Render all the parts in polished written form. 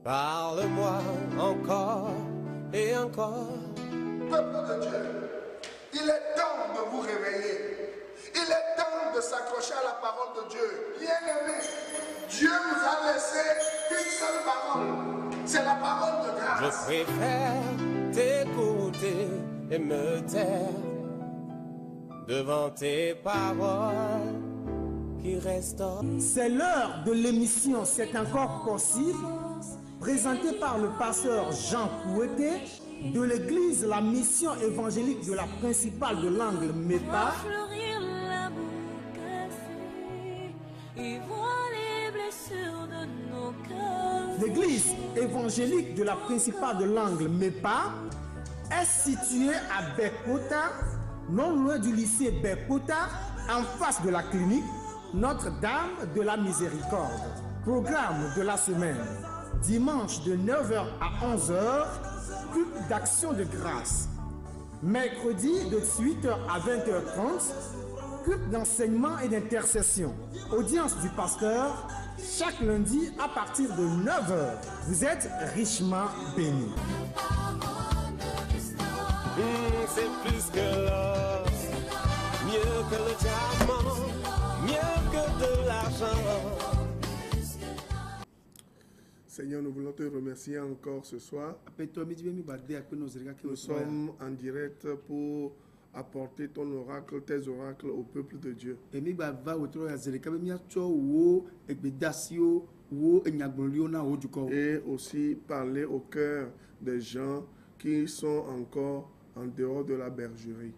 Parle-moi encore et encore. Peuple de Dieu, il est temps de vous réveiller. Il est temps de s'accrocher à la parole de Dieu. Bien-aimé, Dieu nous a laissé une seule parole. C'est la parole de grâce. Je préfère t'écouter et me taire devant tes paroles qui restaurent. C'est l'heure de l'émission C'est encore possible, présentée par le pasteur Jean Kouété de l'église La Mission évangélique de la principale de l'Angle MEPA. L'église évangélique de la principale de l'Angle MEPA est située à Bekota, non loin du lycée Bekota, en face de la clinique Notre-Dame de la Miséricorde. Programme de la semaine. Dimanche de 9h à 11h, culte d'action de grâce. Mercredi de 18h à 20h30, culte d'enseignement et d'intercession. Audience du pasteur chaque lundi à partir de 9h. Vous êtes richement bénis. C'est plus que l'or, mieux que le diamant, mieux que de l'argent. Seigneur, nous voulons te remercier encore ce soir. Nous sommes en direct pour apporter ton oracle, tes oracles au peuple de Dieu. Et aussi parler au cœur des gens qui sont encore en dehors de la bergerie.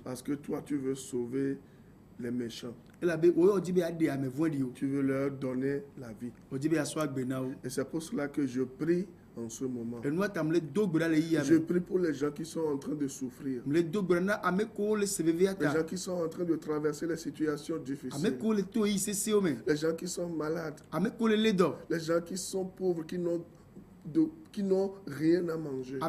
Parce que toi, tu veux sauver les méchants. Tu veux leur donner la vie. Et c'est pour cela que je prie en ce moment. Je prie pour les gens qui sont en train de souffrir. Les gens qui sont en train de traverser les situations difficiles. Les gens qui sont malades. Les gens qui sont pauvres, qui n'ont rien à manger. Les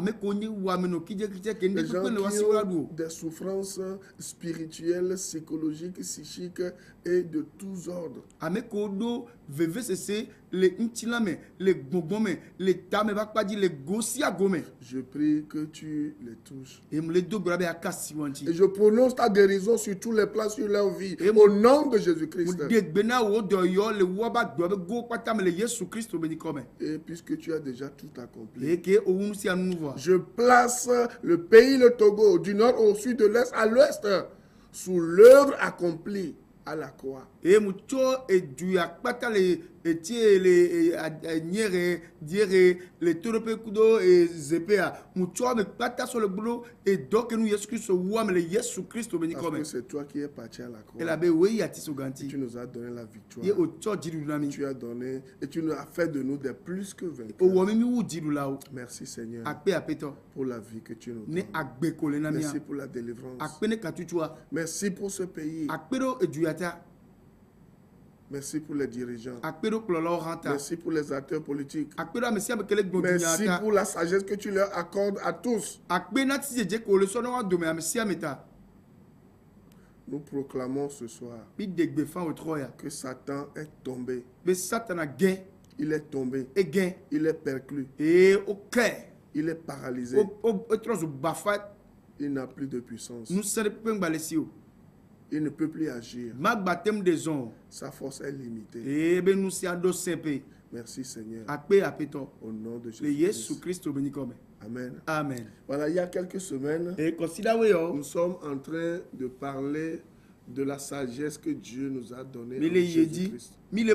gens qui ont des souffrances spirituelles, psychologiques, psychiques et de tous ordres. Je prie que tu les touches. Et je prononce ta guérison sur tous les plans sur leur vie. Au nom de Jésus-Christ. Et puisque tu as déjà tout accompli, je place le pays, le Togo, du nord au sud, de l'est à l'ouest, sous l'œuvre accomplie à la croix. Parce que c'est toi qui es parti à la croix. Et tu nous as donné la victoire. Tu as donné et tu nous as fait de nous des plus que vainqueurs. Merci Seigneur pour la vie que tu nous donnes. Merci pour la délivrance. Merci pour ce pays. Merci pour les dirigeants. Merci pour les acteurs politiques. Merci pour la sagesse que tu leur accordes à tous. Nous proclamons ce soir que Satan est tombé. Il est tombé. Il est perclus. Il est paralysé. Il n'a plus de puissance. Il ne peut plus agir. Sa force est limitée. Merci Seigneur. Au nom de Jésus-Christ. Amen. Amen. Voilà, il y a quelques semaines, nous sommes en train de parler de la sagesse que Dieu nous a donnée en Jésus-Christ. Une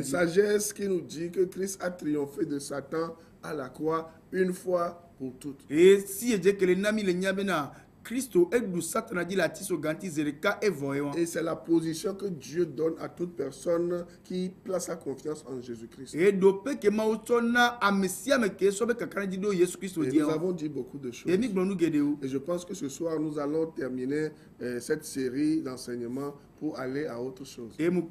sagesse qui nous dit que Christ a triomphé de Satan à la croix une fois pour toutes. Et c'est la position que Dieu donne à toute personne qui place sa confiance en Jésus-Christ. Et nous avons dit beaucoup de choses. Et je pense que ce soir, nous allons terminer cette série d'enseignements pour aller à autre chose. Et avant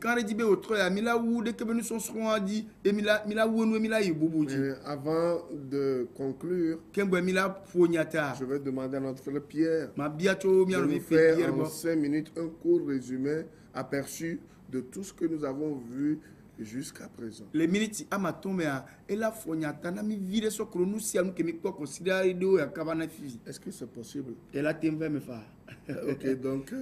de conclure, je vais demander à notre frère Pierre de nous faire en 5 minutes un court résumé aperçu de tout ce que nous avons vu jusqu'à présent. Les minutes à ma tombe et la fognata na mi vire so kronu si anu ke mi ko considérer do ya kavana fi. Est-ce que c'est possible? Et la tembe me fa. OK, donc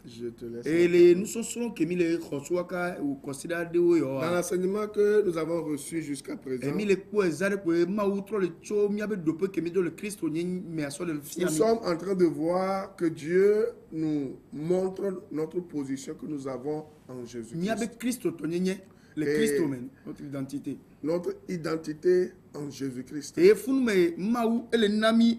je te laisse. Et les nous sont que mi le khosuaka ou considérer do yo. Dans l'enseignement que nous avons reçu jusqu'à présent. Et mi le ko ezare ko ma outro le cho mi abe dope que mi do le Christ ni me aso le fi. Nous sommes en train de voir que Dieu nous montre notre position que nous avons en Jésus-Christ. Mi abe Christ tonyenye. Le Christ, notre identité. Notre identité en Jésus-Christ. Et fou me maou ele nami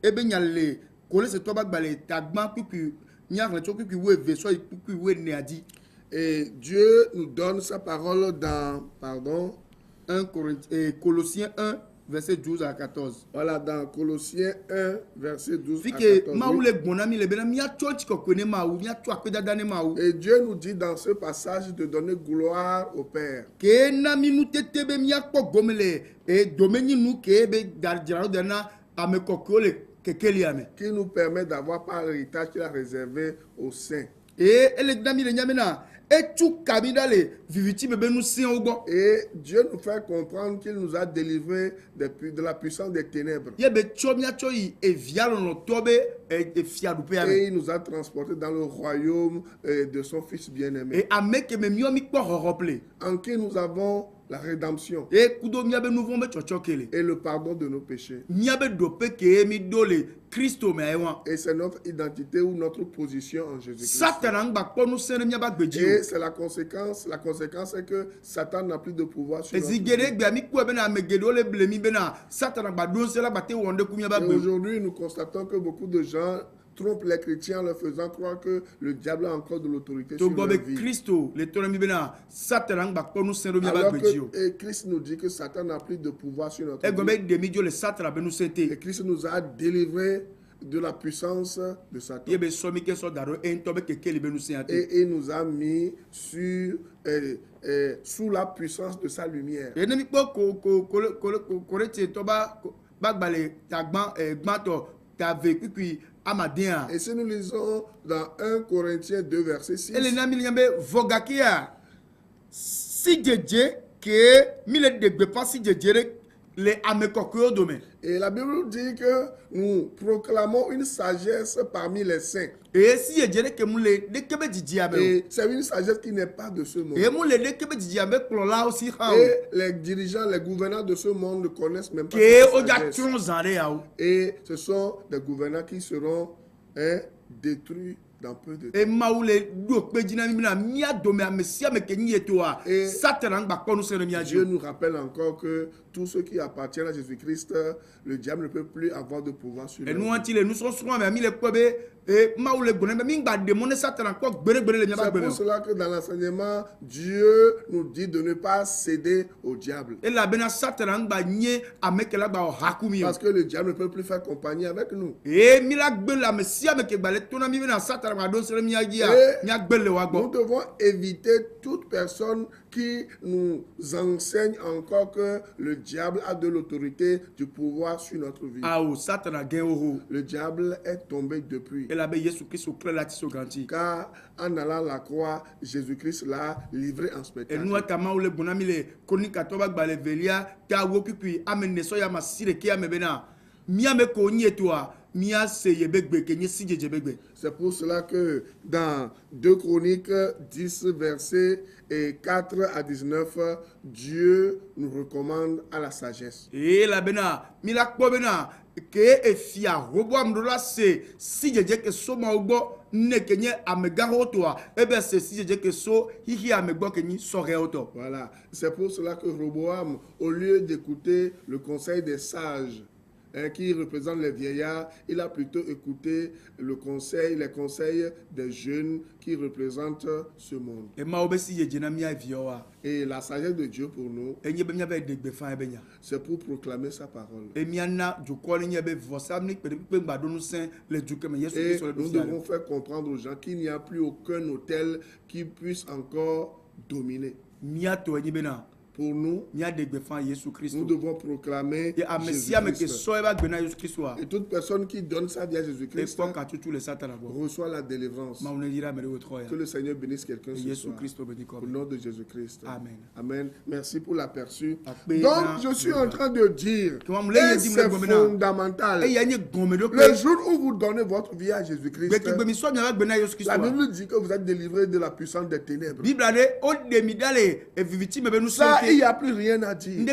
ebe nyale kole se toba gbale tagban kuku nyakle to kuku we veso kuku we neadi. Et Dieu nous donne sa parole dans 1 Colossiens 1 verset 12 à 14. Voilà, dans Colossiens 1 verset 12 à 14. Et Dieu nous dit dans ce passage de donner gloire au Père. Qui nous permet d'avoir par l'héritage qu'il a réservé aux saints. Et Dieu nous fait comprendre qu'il nous a délivrés de la puissance des ténèbres. Et il nous a transportés dans le royaume de son Fils bien-aimé. En qui nous avons la rédemption et le pardon de nos péchés. Et c'est notre identité ou notre position en Jésus-Christ. Et c'est la conséquence. La conséquence est que Satan n'a plus de pouvoir sur notre vie. Et aujourd'hui, nous constatons que beaucoup de gens trompent les chrétiens en leur faisant croire que le diable a encore de l'autorité sur leur vie. Alors que Christ nous dit que Satan n'a plus de pouvoir sur notre vie. Et Christ nous a délivrés de la puissance de Satan. Et il nous a mis sous la puissance de sa lumière. Et si nous lisons dans 1 Corinthiens 2 verset 6, et la Bible nous dit que nous proclamons une sagesse parmi les saints. Et c'est une sagesse qui n'est pas de ce monde. Et les dirigeants, les gouvernants de ce monde ne connaissent même pas cette sagesse. Et ce sont des gouvernants qui seront détruits dans peu de temps. Et Dieu nous rappelle encore que tous ceux qui appartiennent à Jésus-Christ, le diable ne peut plus avoir de pouvoir sur eux. C'est pour cela que dans l'enseignement, Dieu nous dit de ne pas céder au diable. Parce que le diable ne peut plus faire compagnie avec nous. Et nous devons éviter toute personne qui nous enseigne encore que le diable a de l'autorité, du pouvoir sur notre vie. Le diable est tombé depuis. Car en allant à la croix, Jésus-Christ l'a livré en spectacle. C'est pour cela que dans 2 Chroniques 10 versets 4 à 19, Dieu nous recommande à la sagesse. Et la bena que efia roboam dola se si jeje ke so ma ugo ne kenye amegaro toa ebe se si jeje ke so hihi amegbo kenyi sore auto. Voilà, c'est pour cela que Roboam, au lieu d'écouter le conseil des sages, qui représente les vieillards, il a plutôt écouté les conseils des jeunes qui représentent ce monde. Et la sagesse de Dieu pour nous, c'est pour proclamer sa parole. Et nous devons faire comprendre aux gens qu'il n'y a plus aucun autel qui puisse encore dominer. Pour nous, nous devons proclamer Jésus-Christ. Et toute personne qui donne sa vie à Jésus-Christ reçoit la délivrance. Que le Seigneur bénisse quelqu'un ce soir. Au nom de Jésus-Christ. Amen. Amen. Merci pour l'aperçu. Donc, je suis en train de dire, et c'est fondamental, le jour où vous donnez votre vie à Jésus-Christ, la Bible dit que vous êtes délivré de la puissance des ténèbres. Ça, il n'y a plus rien à dire. Et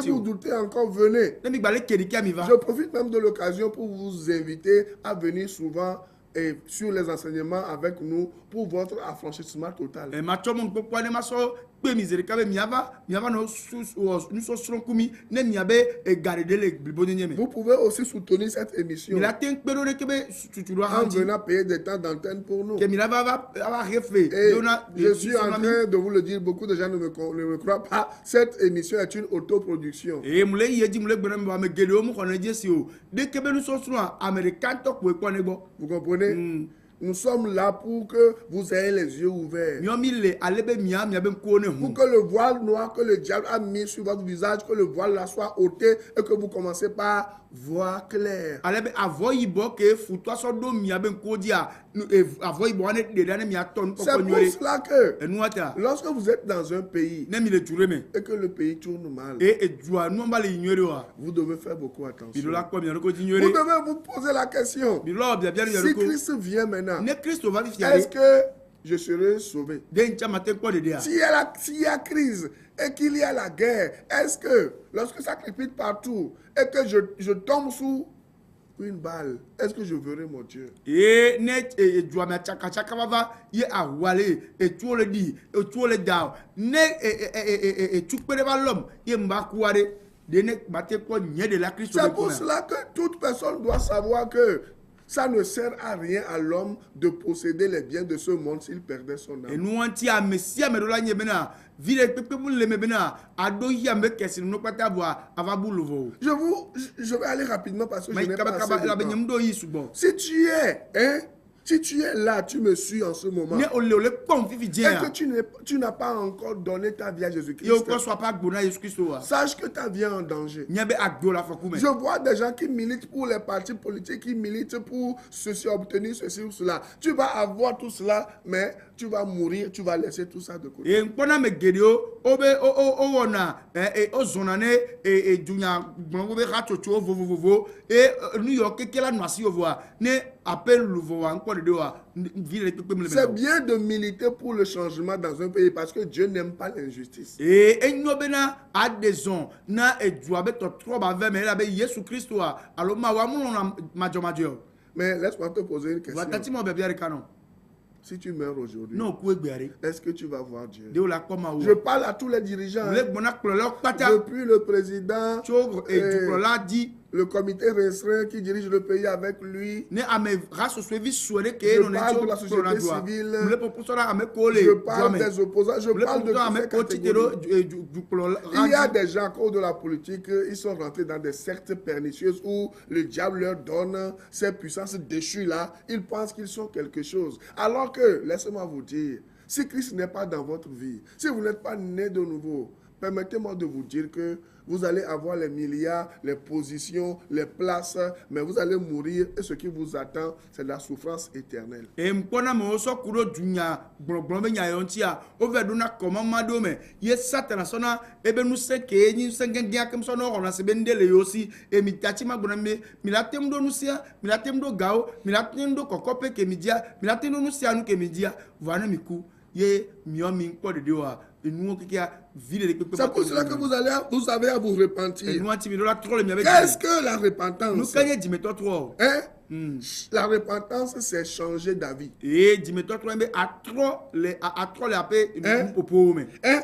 si vous doutez encore, venez. Je profite même de l'occasion pour vous inviter à venir souvent et sur les enseignements avec nous pour votre affranchissement total. Vous pouvez aussi soutenir cette émission en venant payer des temps d'antenne pour nous. Et je suis en train de vous le dire, beaucoup de gens ne me croient pas. Cette émission est une autoproduction. Vous comprenez? Nous sommes là pour que vous ayez les yeux ouverts. Pour que le voile noir que le diable a mis sur votre visage, que le voile là soit ôté et que vous commencez par voir clair. C'est pour cela que lorsque vous êtes dans un pays et que le pays tourne mal, vous devez faire beaucoup attention. Vous devez vous poser la question. Si Christ vient maintenant, est-ce que je serai sauvé? S'il y a crise et qu'il y a la guerre, est-ce que lorsque ça crépite partout et que je tombe sous une balle, est-ce que je verrai mon Dieu? C'est pour cela que toute personne doit savoir que ça ne sert à rien à l'homme de posséder les biens de ce monde s'il perdait son âme. Je vais aller rapidement parce que je n'ai pas assez de temps. Si tu es là, tu me suis en ce moment, et que tu n'as pas encore donné ta vie à Jésus-Christ, sache que ta vie est en danger. Je vois des gens qui militent pour les partis politiques, qui militent pour ceci, obtenir ceci ou cela. Tu vas avoir tout cela, mais tu vas mourir, tu vas laisser tout ça de côté. C'est bien de militer pour le changement dans un pays parce que Dieu n'aime pas l'injustice. Mais laisse-moi te poser une question. Si tu meurs aujourd'hui, est-ce que tu vas voir Dieu? Je parle à tous les dirigeants, depuis le président, le comité restreint qui dirige le pays avec lui. Je parle de la société civile. Je parle des opposants. Je parle de toutes ces catégories. Il y a des gens à cause de la politique, ils sont rentrés dans des sectes pernicieuses où le diable leur donne ces puissances déchues là. Ils pensent qu'ils sont quelque chose. Alors que, laissez-moi vous dire, si Christ n'est pas dans votre vie, si vous n'êtes pas né de nouveau, permettez-moi de vous dire que vous allez avoir les milliards, les positions, les places, mais vous allez mourir et ce qui vous attend, c'est la souffrance éternelle. C'est pour cela que vous avez à vous repentir. Qu'est-ce que la repentance? La repentance, c'est changer d'avis.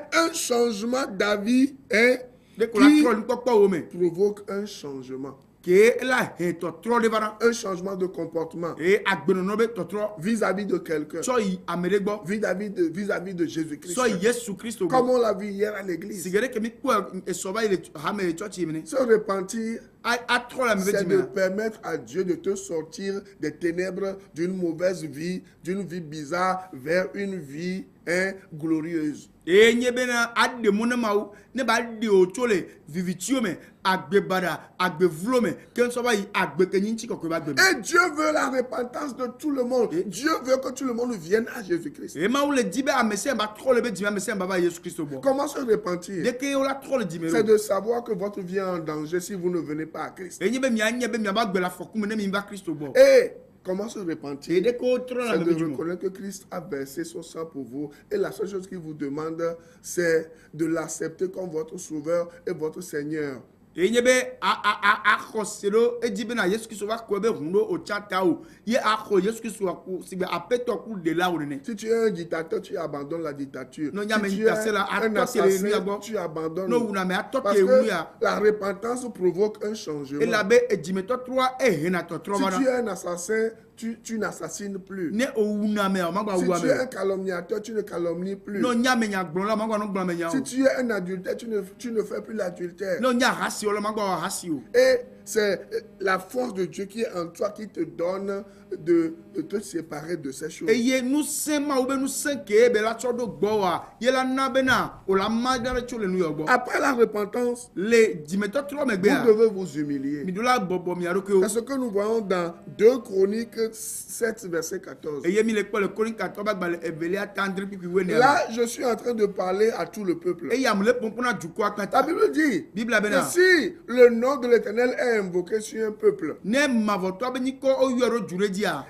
Un changement d'avis qui provoque un changement. Un changement de comportement vis-à-vis de quelqu'un, vis-à-vis de Jésus-Christ. Comme on l'a vu hier à l'église. Se repentir, c'est de permettre à Dieu de te sortir des ténèbres d'une mauvaise vie, d'une vie bizarre, vers une vie glorieuse. Et Dieu veut la repentance de tout le monde. Dieu veut que tout le monde vienne à Jésus-Christ. Comment se repentir? C'est de savoir que votre vie est en danger si vous ne venez pas à Christ. Et comment se repentir? C'est de reconnaître que Christ a versé son sang pour vous. Et la seule chose qu'il vous demande, c'est de l'accepter comme votre sauveur et votre Seigneur. Si tu es un dictateur, tu abandonnes la dictature. Si tu es un assassin, tu abandonnes. Parce que la repentance provoque un changement. Si tu es un assassin, tu n'assassines plus. Si tu es un calomniateur, tu ne calomnies plus. Si tu es un adultère, tu ne fais plus l'adultère. Et c'est la force de Dieu qui est en toi qui te donne de te séparer de ces choses. Après la repentance, vous devez vous humilier. C'est ce que nous voyons dans 2 Chroniques 7, verset 14. Là, je suis en train de parler à tout le peuple. La Bible dit que si le nom de l'Éternel est invoqué sur un peuple,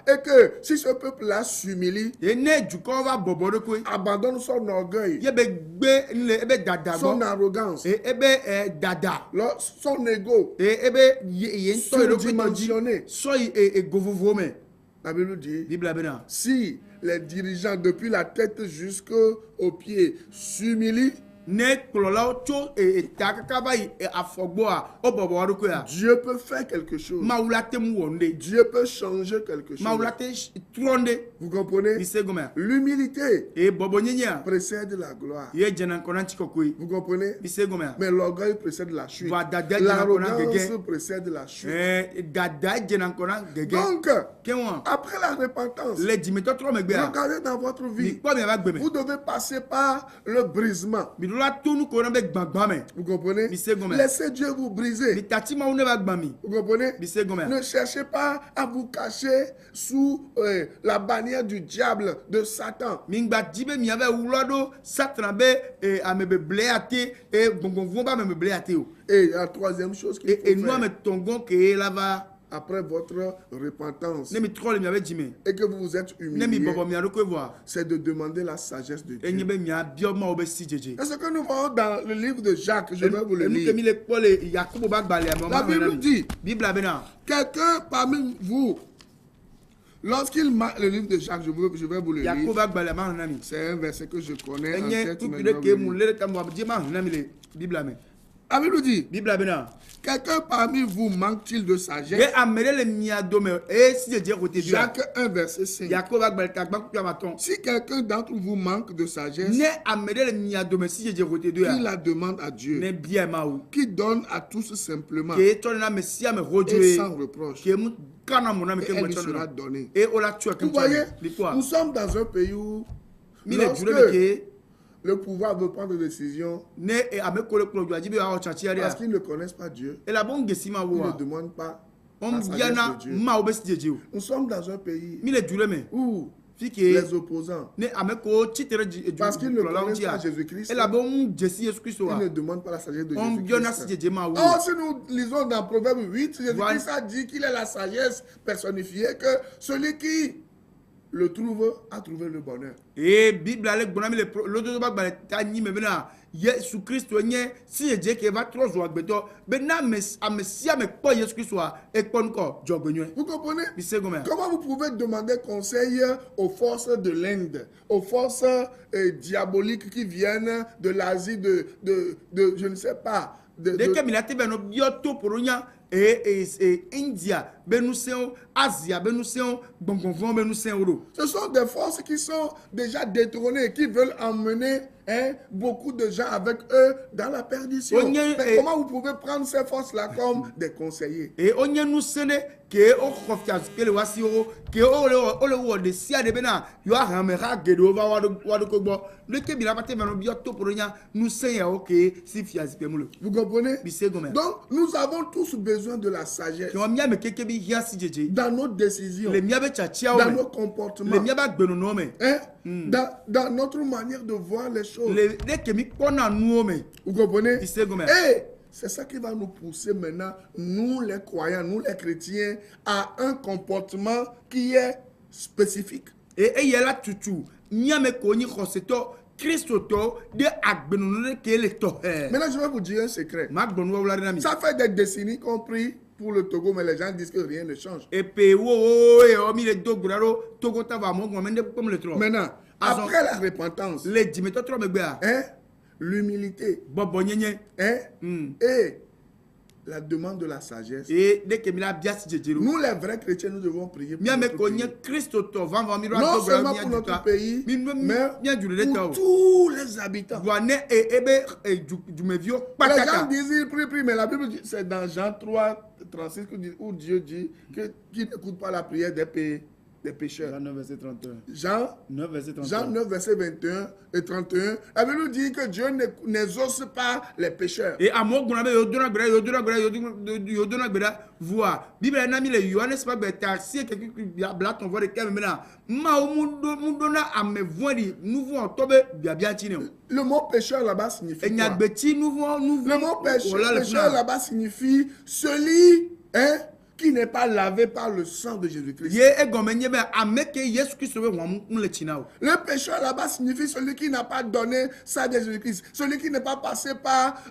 et que si ce peuple-là s'humilie, abandonne son orgueil, son arrogance, son ego, surdimensionné, la Bible dit, si les dirigeants depuis la tête jusqu'aux pieds s'humilient, Dieu peut faire quelque chose. Dieu peut changer quelque chose. Vous comprenez? L'humilité précède la gloire. Vous comprenez? Mais l'orgueil précède la chute. L'arrogance précède la chute. Donc, après la repentance, regardez dans votre vie. Vous devez passer par le brisement. Vous comprenez? Laissez Dieu vous briser. Vous comprenez? Ne cherchez pas à vous cacher sous la bannière du diable, de Satan. Et la troisième chose qu'il faut faire, après votre repentance et que vous vous êtes humilié, c'est de demander la sagesse de Dieu. C'est ce que nous voyons dans le livre de Jacques. Je vais vous le lire. La Bible dit, quelqu'un parmi vous, lorsqu'il le livre de Jacques, je vais vous le lire. C'est un verset que je connais en tête. La Bible dit, quelqu'un parmi vous manque-t-il de sagesse? Jacques 1, verset 5. Si quelqu'un d'entre vous manque de sagesse, qu'il la demande à Dieu, qui donne à tous simplement et sans reproche, et elle lui sera donnée. Vous voyez, nous sommes dans un pays où le pouvoir veut prendre des décisions parce qu'ils ne connaissent pas Dieu. Ils ne demandent pas la sagesse de Dieu. Nous sommes dans un pays où les opposants, parce qu'ils ne connaissent pas Jésus-Christ, ils ne demandent pas la sagesse de Jésus-Christ. Or, si nous lisons dans Proverbe 8, Jésus-Christ a dit qu'il est la sagesse personnifiée, que celui qui le trouve a trouvé le bonheur. Et Bible Jésus Christ si Dieu qui va trop jouer beto vous comprenez? Comment vous pouvez demander conseil aux forces de l'Inde, aux forces diaboliques qui viennent de l'Asie, de je ne sais pas, India, Asia, ce sont des forces qui sont déjà détrônées, qui veulent emmener beaucoup de gens avec eux dans la perdition. Mais comment vous pouvez prendre ces forces-là comme des conseillers? Que o khofia skele wasiro ke o le wo de sia de bena yo ahamera gede over wado kogbo le ke bila pate meno bio to poronya nous seigneur OK si fia zipemulo. Vous comprenez? Donc nous avons tous besoin de la sagesse dans nos décisions, dans nos comportements, dans notre manière de voir les choses. Vous comprenez? Et c'est ça qui va nous pousser maintenant, nous les croyants, nous les chrétiens, à un comportement qui est spécifique. Et il y a là tout. Maintenant, je vais vous dire un secret. Ça fait des décennies qu'on prie pour le Togo, mais les gens disent que rien ne change. Maintenant, après la repentance, l'humilité, et la demande de la sagesse. Nous, les vrais chrétiens, nous devons prier pour notre pays. Non seulement pour notre pays, mais pour tous les habitants. Les gens disent, ils prient, mais la Bible dit, c'est dans Jean 3, 36, où Dieu dit qu'il n'écoute pas la prière des pécheurs. Jean 9, verset 31. Jean 9, verset 21 et 31. La Bible dit que Dieu n'exauce pas les pécheurs. Et à mon voir. Bible n'a mis les Johannes pas bêta si quelqu'un blat ton voix de quel maintenant. Ma mundona a me voir nous voulons tomber bien tino. Le mot pécheur là-bas signifie quoi? Le mot pécheur là-bas signifie celui qui n'est pas lavé par le sang de Jésus-Christ. Le pécheur là-bas signifie celui qui n'a pas donné ça de Jésus-Christ, celui qui n'est pas passé par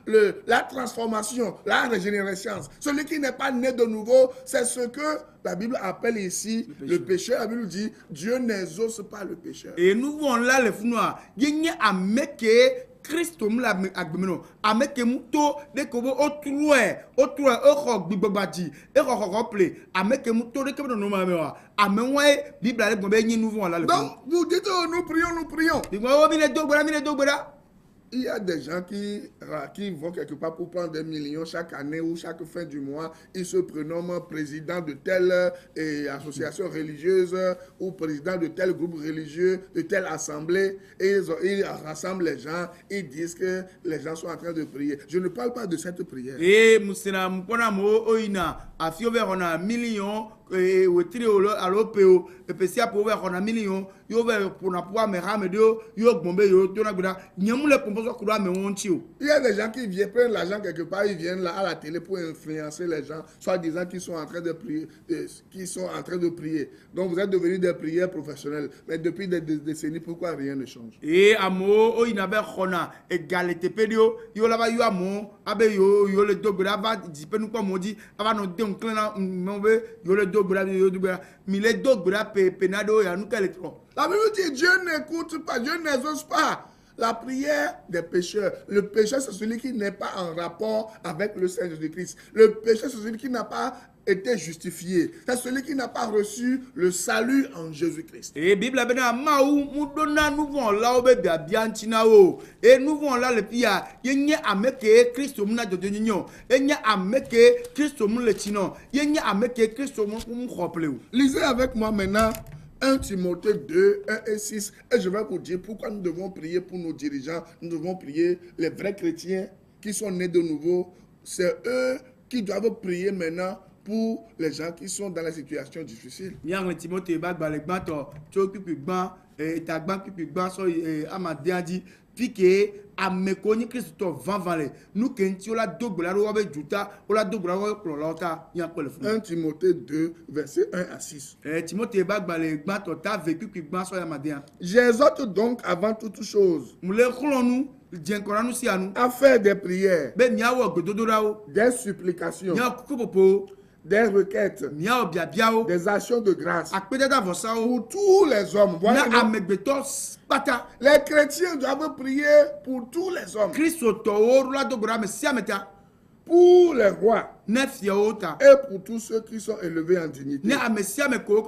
la transformation, la régénération, celui qui n'est pas né de nouveau. C'est ce que la Bible appelle ici le pécheur. La Bible dit Dieu n'exauce pas le pécheur. Et nous voulons là les founoirs. Christo mla agbemeno ameke muto de kobo otrue oko gbibobadi eko ple ameke muto de kobo no mamewa amenwe bible ale gbe yin nouveau là le. Donc vous dites nous prions. Il y a des gens qui vont quelque part pour prendre des millions chaque année ou chaque fin du mois. Ils se prénomment président de telle association religieuse ou président de tel groupe religieux, de telle assemblée. Et ils rassemblent les gens. Ils disent que les gens sont en train de prier. Je ne parle pas de cette prière. Et Moussina Mpona Mo Oina a fiové on a millions. Et au trio à l'OPO, et puis si après on a millions, yo pour na pouvoir me ramedo, yo bombe yo dona gura, nyamule composo kura me wontio. Il y a des gens qui viennent prendre l'argent quelque part, ils viennent là à la télé pour influencer les gens, soit disant qu'ils sont en train de prier, Donc vous êtes devenus des prières professionnels, mais depuis des décennies, pourquoi rien ne change? Et amo o inabe khona égalité pédio, yo là-bas yo amo, abe yo le dogura va dipe nous comme on dit, ava no de clan mbe yo le la Bible dit Dieu n'écoute pas, Dieu n'exauce pas la prière des pécheurs. Le pécheur, c'est celui qui n'est pas en rapport avec le Seigneur Jésus-Christ. Le pécheur, c'est celui qui n'a pas été justifié. C'est celui qui n'a pas reçu le salut en Jésus-Christ. Et Bible bena maou mudona nous vont là obe bien tinao. Et nous vont là le pia yenye ameke Christ muna de nyonyo. Yenye ameke Christ mun le tino. Yenye ameke Christ mun khopleu. Lisez avec moi maintenant 1 Timothée 2, 1 et 6. Et je vais vous dire pourquoi nous devons prier pour nos dirigeants. Nous devons prier les vrais chrétiens qui sont nés de nouveau. C'est eux qui doivent prier maintenant pour les gens qui sont dans la situation difficile. Yang Timothée bagbalek bato chokupi gban ta gban pipi gban so amadiandi pique amekoni Christo vanvale nous kenti ola dogbola ro be juta ola dogbola ro plolota yan pele fun. 1 Timothée 2 verset 1 à 6. Timothée bagbalek bato ta vécu pipi gban so amadian. J'exhorte donc avant toute chose à faire des prières, des supplications, des requêtes, des actions de grâce pour tous les hommes. Les chrétiens doivent prier pour tous les hommes. pour les rois et pour tous ceux qui sont élevés en dignité. Vous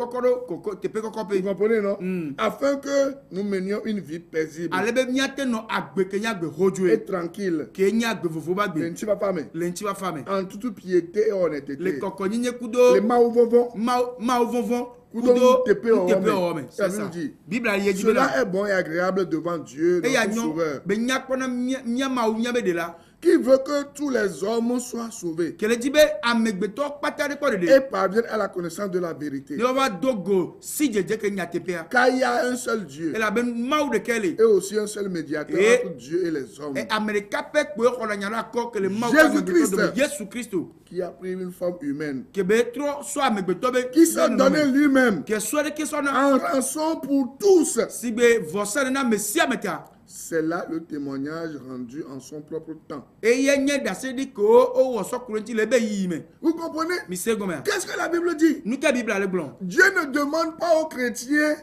comprenez, non? Afin que nous menions une vie paisible et tranquille. En toute piété et honnêteté. Les c'est ça. Cela est bon et agréable devant Dieu, notre Sauveur, qui veut que tous les hommes soient sauvés et parviennent à la connaissance de la vérité. Car il y a un seul Dieu et aussi un seul médiateur entre Dieu et les hommes, Jésus-Christ, qui a pris une forme humaine, qui s'est donné lui-même en rançon pour tous. C'est là le témoignage rendu en son propre temps. Vous comprenez? Qu'est-ce que la Bible dit? Dieu ne demande pas aux chrétiens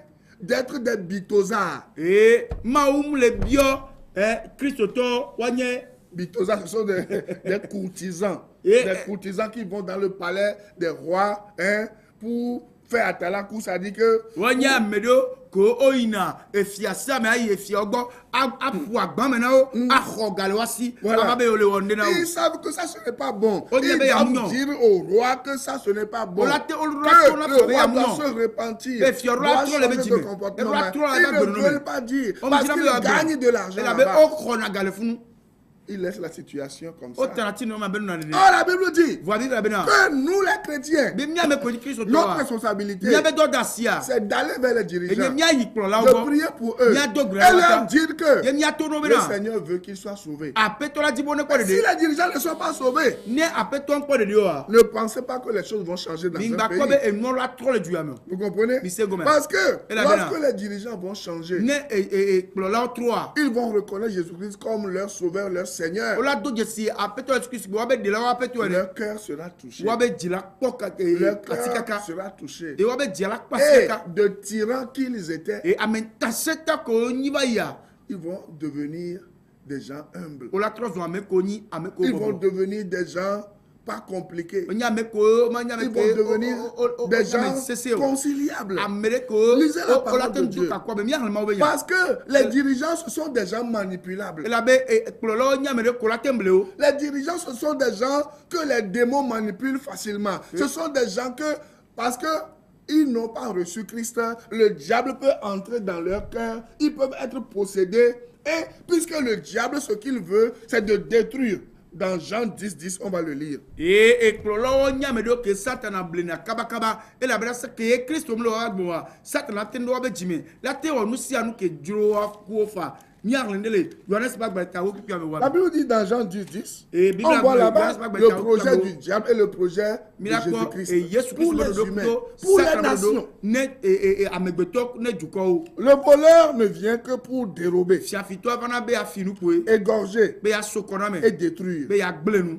d'être des bitosards. Bitosards, ce sont des courtisans. Des courtisans qui vont dans le palais des rois pour faire atalakou, ça dit que ils savent que ça ce n'est pas bon. Ils doivent dire au roi que ça ce n'est pas bon. Que le roi doit se repentir, doit changer de comportement. Ils ne veulent pas dire parce qu'ils gagnent de l'argent là-bas. Il laisse la situation comme ça. La Bible dit que nous les chrétiens, notre responsabilité, c'est d'aller vers les dirigeants, de prier pour eux et leur dire que le Seigneur veut qu'ils soient sauvés. Et si les dirigeants ne sont pas sauvés, ne pensez pas que les choses vont changer dans un pays. Vous comprenez? Parce que lorsque les dirigeants vont changer, ils vont reconnaître Jésus-Christ comme leur sauveur, leur Seigneur. Leur cœur sera touché. Leur cœur sera touché. Et de tyrans qu'ils étaient, ils vont devenir des gens humbles. Ils vont devenir des gens pas compliqués. Ils vont devenir des gens conciliables. Lisez la parole de Dieu. Parce que les dirigeants, ce sont des gens manipulables. Les dirigeants, ce sont des gens que les démons manipulent facilement. Ce sont des gens que, parce que ils n'ont pas reçu Christ, le diable peut entrer dans leur cœur. Ils peuvent être possédés. Et puisque le diable, ce qu'il veut, c'est de détruire. Dans Jean 10, on va le lire. La Bible dit dans Jean 10, on voit là-bas le projet du diable et le projet de Jésus-Christ pour les humains, pour les nations. Le voleur ne vient que pour dérober, égorger et détruire.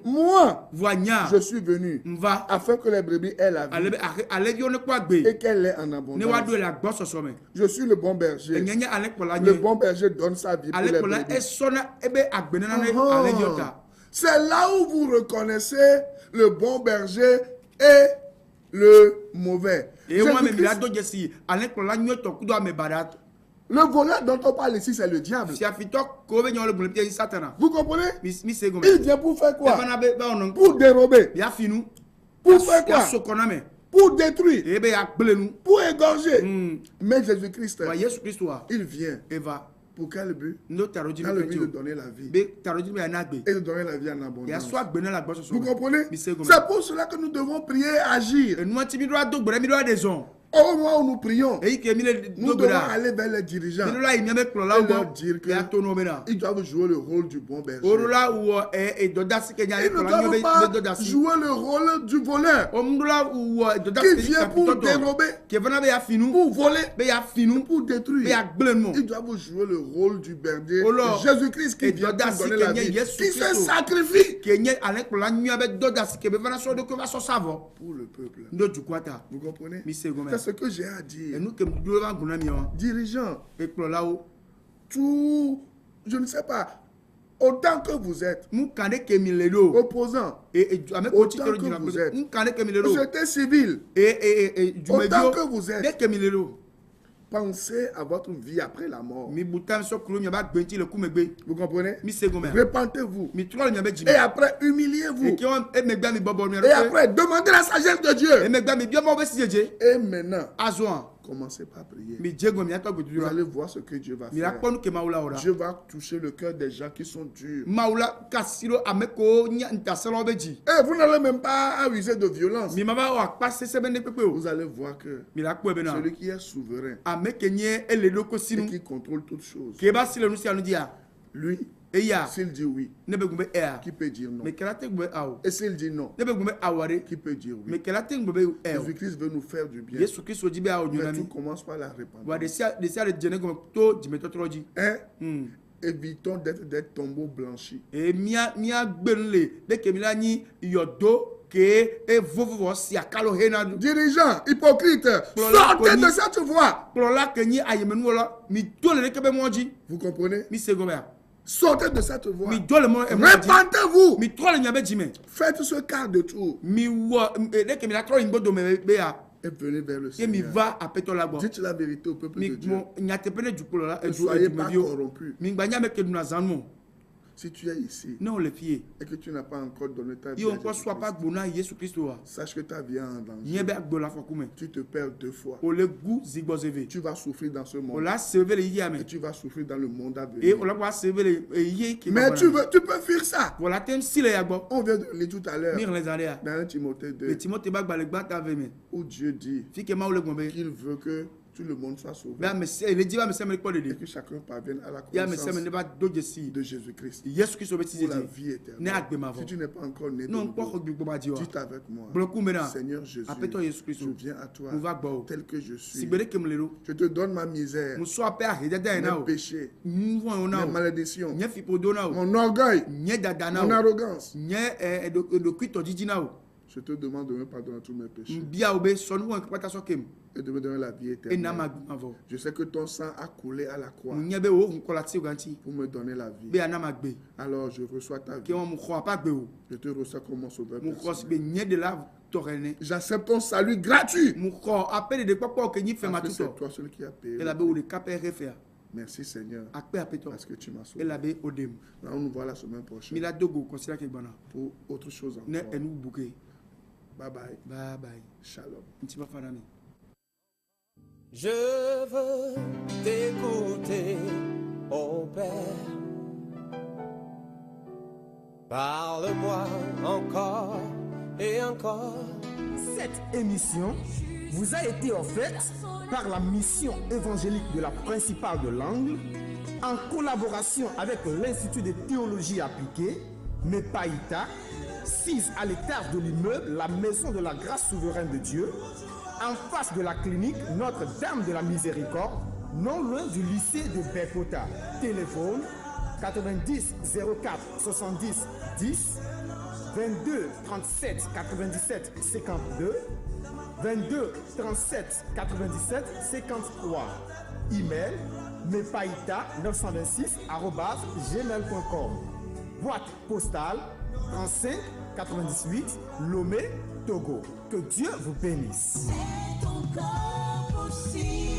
Moi, je suis venu afin que les brebis aient la vie et qu'elle ait en abondance. Je suis le bon berger. Le bon berger donne sa vie pour les brebis. C'est là où vous reconnaissez le bon berger et le mauvais. Le voleur dont on parle ici, c'est le diable. Vous comprenez? Il vient pour faire quoi? Pour dérober. Pour faire quoi? Pour détruire. Pour égorger. Mais Jésus-Christ, il vient. Pour quel but? Dans le but de donner la vie. Et de donner la vie en abondance. Vous comprenez? C'est pour cela que nous devons prier et agir. Au moment où nous prions, nous devons aller vers les dirigeants et leur dire qu'ils doivent jouer le rôle du bon berger. Ils ne doivent pas jouer le rôle du voleur qui vient pour dérober, pour voler, pour détruire. Ils doivent jouer le rôle du berger, Jésus-Christ qui vient pour donner la vie, qui se sacrifie pour le peuple. Vous comprenez? C'est ce que j'ai à dire. Dirigeants, tout, je ne sais pas, Autant que vous êtes opposant, autant que vous êtes société civile, autant que vous êtes, pensez à votre vie après la mort. Vous comprenez? Repentez-vous. Et après, humiliez-vous. Et après, demandez la sagesse de Dieu. Et maintenant, commencez par prier. Vous allez voir ce que Dieu va faire. Dieu va toucher le cœur des gens qui sont durs. Et vous n'allez même pas user de violence. Vous allez voir que celui qui est souverain et qui contrôle toutes choses, lui, s'il dit oui, qui peut dire non? Et s'il dit non, qui peut dire oui? Jésus-Christ veut nous faire du bien. Mais tout commence par la repentance. Évitons d'être des tombeaux blanchis. Dirigeants, hypocrites, sortez de cette voie. Vous comprenez? Sortez de cette voie. Repentez-vous. Faites ce quart de tour. Et venez vers le Seigneur. Dites la vérité au peuple de Dieu. Ne soyez pas corrompus. Si tu es ici et que tu n'as pas encore donné ta vie à Jésus-Christ, sache que ta vie est en danger. Tu te perds deux fois. Tu vas souffrir dans ce monde. Et tu vas souffrir dans le monde à venir. Mais tu peux fuir ça. On vient de le lire tout à l'heure dans 1 Timothée 2 où Dieu dit qu'il veut que tout le monde soit sauvé. Et que chacun parvienne à la connaissance de Jésus-Christ pour la vie éternelle. Si tu n'es pas encore né de nouveau, dites avec moi: Seigneur Jésus, je viens à toi tel que je suis. Je te donne ma misère, mes péchés, mes malédictions, mon orgueil, mon arrogance. Je te demande de me pardonner tous mes péchés et de me donner la vie éternelle. Je sais que ton sang a coulé à la croix pour me donner la vie. Alors je reçois ta vie. Je te reçois comme mon sauveur personnel. J'accepte ton salut gratuit. Parce que c'est toi celui qui a payé. Merci Seigneur parce que tu m'as sauvé. Là, on nous voit la semaine prochaine pour autre chose encore. Bye bye. Bye bye. Shalom. Je veux t'écouter, ô Père. Parle-moi encore et encore. Cette émission vous a été offerte par la mission évangélique de la Principale de l'Angle en collaboration avec l'Institut de théologie appliquée, MEPAITA, 6 à l'étage de l'immeuble La Maison de la Grâce Souveraine de Dieu, en face de la clinique Notre-Dame de la Miséricorde, non loin du lycée de Bekota. Téléphone 90 04 70 10, 22 37 97 52, 22 37 97 53. Email mepaïta926@gmail.com. Boîte postale 35 98 Lomé, Togo. Que Dieu vous bénisse. C'est encore possible.